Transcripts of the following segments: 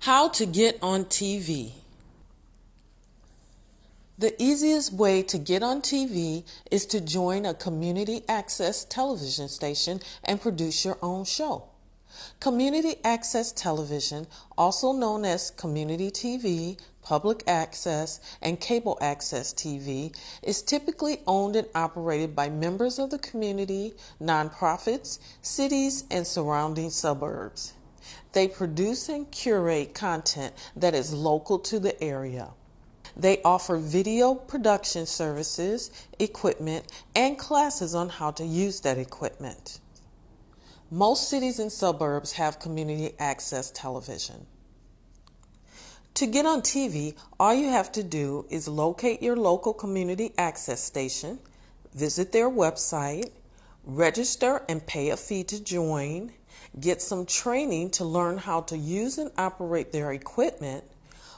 How to get on TV. The easiest way to get on TV is to join a community access television station and produce your own show. Community access television, also known as community TV, public access, and cable access TV, is typically owned and operated by members of the community, nonprofits, cities, and surrounding suburbs. They produce and curate content that is local to the area. They offer video production services, equipment, and classes on how to use that equipment. Most cities and suburbs have community access television. To get on TV, all you have to do is locate your local community access station, visit their website, register and pay a fee to join, get some training to learn how to use and operate their equipment,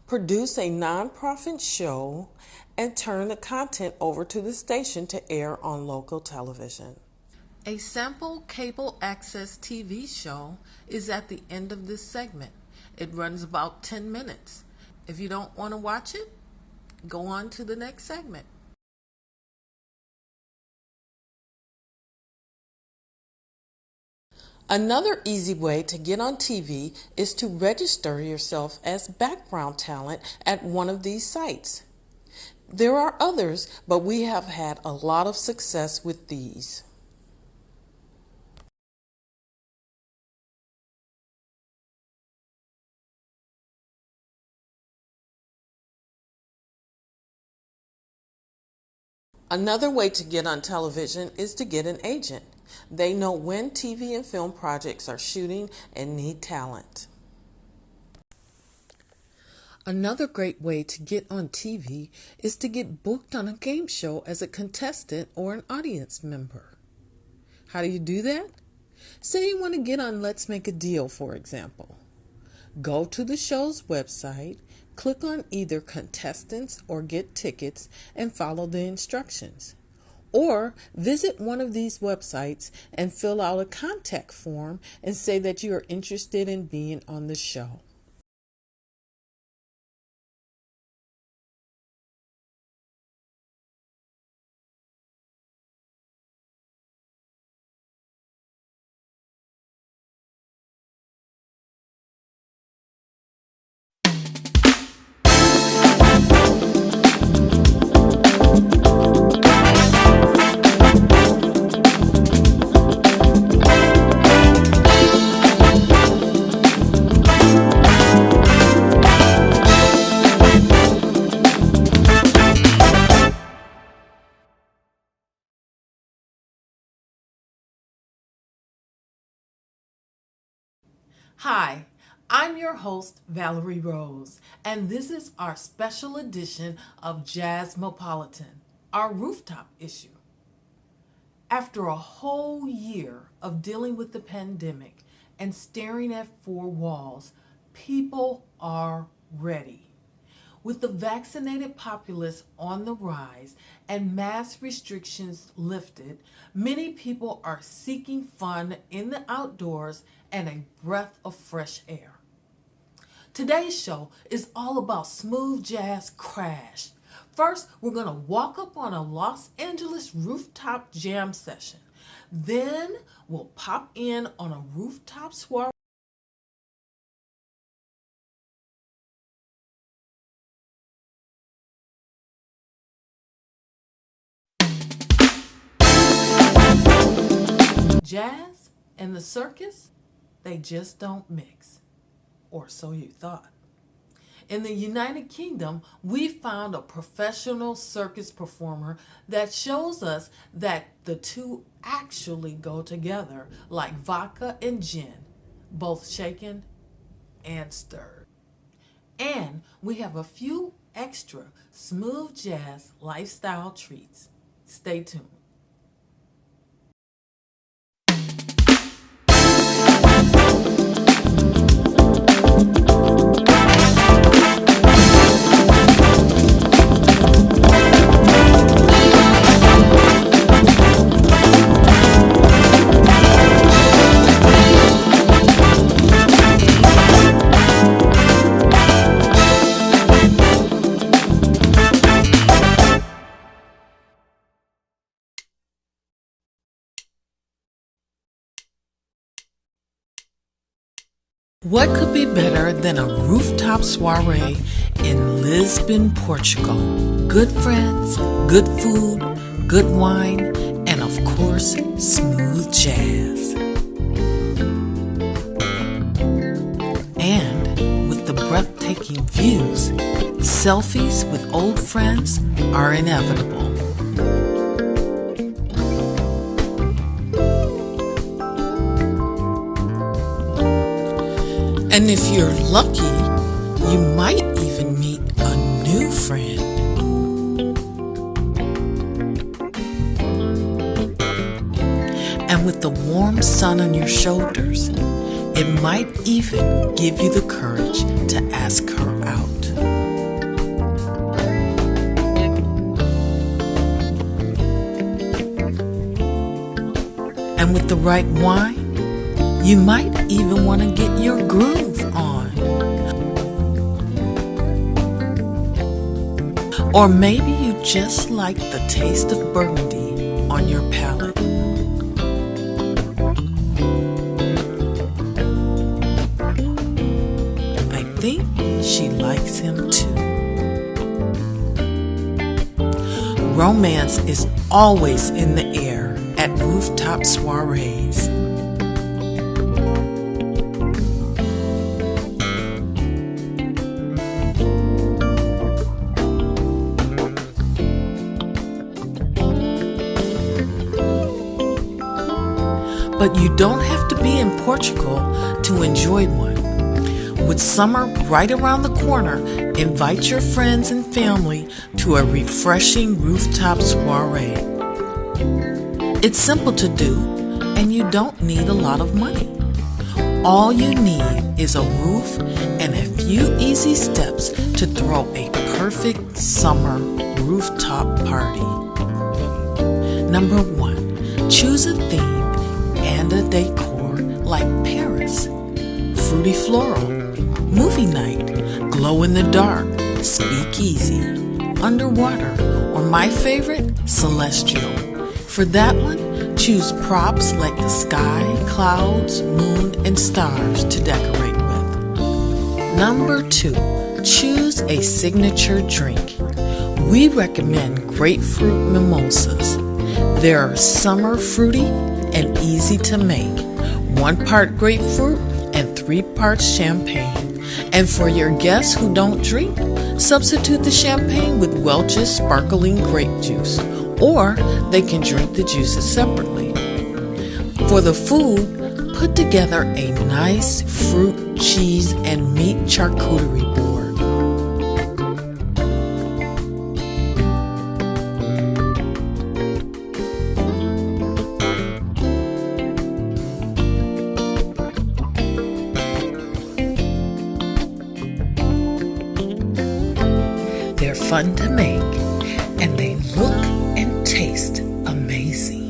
produce a nonprofit show, and turn the content over to the station to air on local television. A sample cable access TV show is at the end of this segment. It runs about 10 minutes. If you don't want to watch it, go on to the next segment. Another easy way to get on TV is to register yourself as background talent at one of these sites. There are others, but we have had a lot of success with these. Another way to get on television is to get an agent. They know when TV and film projects are shooting and need talent. Another great way to get on TV is to get booked on a game show as a contestant or an audience member. How do you do that? Say you want to get on Let's Make a Deal, for example. Go to the show's website, click on either contestants or get tickets, and follow the instructions. Or visit one of these websites and fill out a contact form and say that you are interested in being on the show. Hi, I'm your host, Valerie Rose, and this is our special edition of Jazzmopolitan, our rooftop issue. After a whole year of dealing with the pandemic and staring at four walls, people are ready. With the vaccinated populace on the rise and mask restrictions lifted, many people are seeking fun in the outdoors and a breath of fresh air. Today's show is all about smooth jazz crash. First, we're going to walk up on a Los Angeles rooftop jam session. Then we'll pop in on a rooftop soiree. Jazz and the circus, they just don't mix. Or so you thought. In the United Kingdom, we found a professional circus performer that shows us that the two actually go together like vodka and gin, both shaken and stirred. And we have a few extra smooth jazz lifestyle treats. Stay tuned. What could be better than a rooftop soiree in Lisbon, Portugal? Good friends, good food, good wine, and of course, smooth jazz. And with the breathtaking views, selfies with old friends are inevitable. And if you're lucky, you might even meet a new friend. And with the warm sun on your shoulders, it might even give you the courage to ask her out. And with the right wine, you might even want to get your groove on. Or maybe you just like the taste of burgundy on your palate. I think she likes him too. Romance is always in the air at rooftop soirees. But you don't have to be in Portugal to enjoy one. With summer right around the corner, invite your friends and family to a refreshing rooftop soiree. It's simple to do, and you don't need a lot of money. All you need is a roof and a few easy steps to throw a perfect summer rooftop party. Number 1, choose a theme and a decor like Paris, fruity floral, movie night, glow in the dark, speakeasy, underwater, or my favorite, celestial. For that one, choose props like the sky, clouds, moon, and stars to decorate with. Number 2, choose a signature drink. We recommend grapefruit mimosas. They're summer fruity and easy to make. 1 part grapefruit and 3 parts champagne. And for your guests who don't drink, substitute the champagne with Welch's sparkling grape juice, or they can drink the juices separately. For the food, put together a nice fruit, cheese, and meat charcuterie board. They're fun to make, and they look and taste amazing.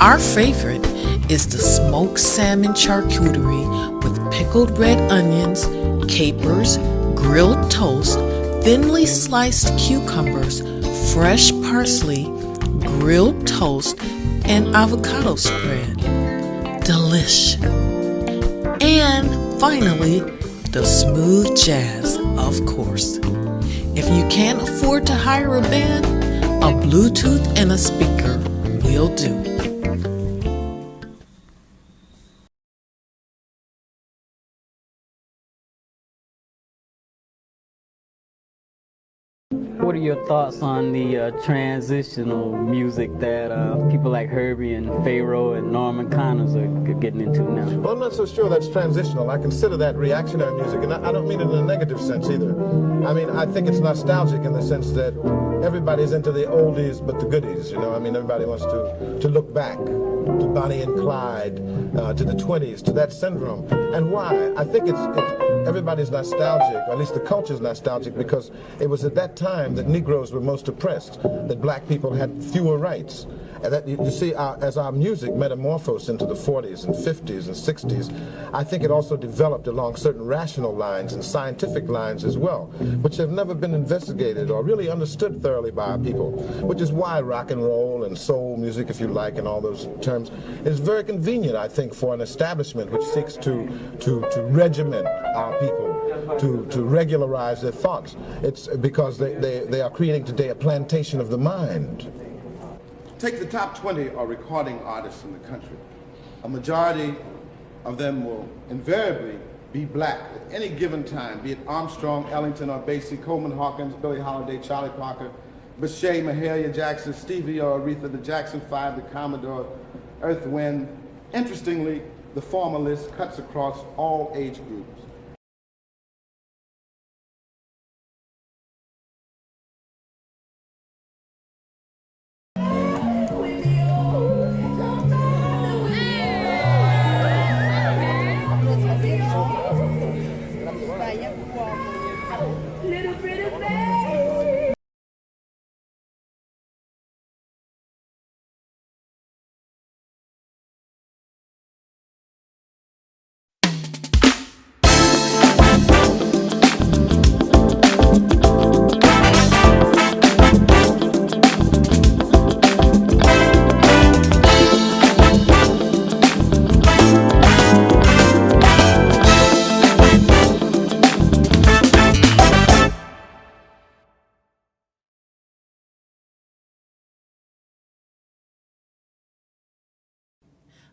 Our favorite is the smoked salmon charcuterie with pickled red onions, capers, grilled toast, thinly sliced cucumbers, fresh parsley, grilled toast, and avocado spread. Delish. And finally, the smooth jazz, of course. If you can't afford to hire a band, a Bluetooth and a speaker will do. What are your thoughts on the transitional music that people like Herbie and Pharaoh and Norman Connors are getting into now? Well, I'm not so sure that's transitional. I consider that reactionary music, and I don't mean it in a negative sense either. I mean, I think it's nostalgic in the sense that everybody's into the oldies but the goodies, you know. I mean, everybody wants to look back. to Bonnie and Clyde, to the 20s, to that syndrome. And why? I think everybody's nostalgic, or at least the culture's nostalgic, because it was at that time that Negroes were most oppressed, that black people had fewer rights. And that, you see, as our music metamorphosed into the 40s and 50s and 60s, I think it also developed along certain rational lines and scientific lines as well, which have never been investigated or really understood thoroughly by our people, which is why rock and roll and soul music, if you like, and all those terms, is very convenient, I think, for an establishment which seeks to regiment our people, to regularize their thoughts. It's because they are creating today a plantation of the mind. Take the top 20 recording artists in the country. A majority of them will invariably be black at any given time, be it Armstrong, Ellington, or Basie, Coleman Hawkins, Billie Holiday, Charlie Parker, Bechet, Mahalia Jackson, Stevie or Aretha, the Jackson 5, the Commodore, Earth, Wind. Interestingly, the former list cuts across all age groups.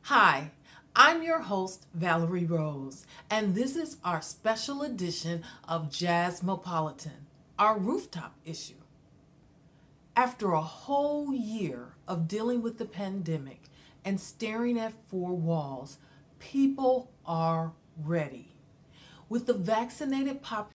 Hi, I'm your host, Valerie Rose, and this is our special edition of Jazzmopolitan, our rooftop issue. After a whole year of dealing with the pandemic and staring at four walls, people are ready. With the vaccinated population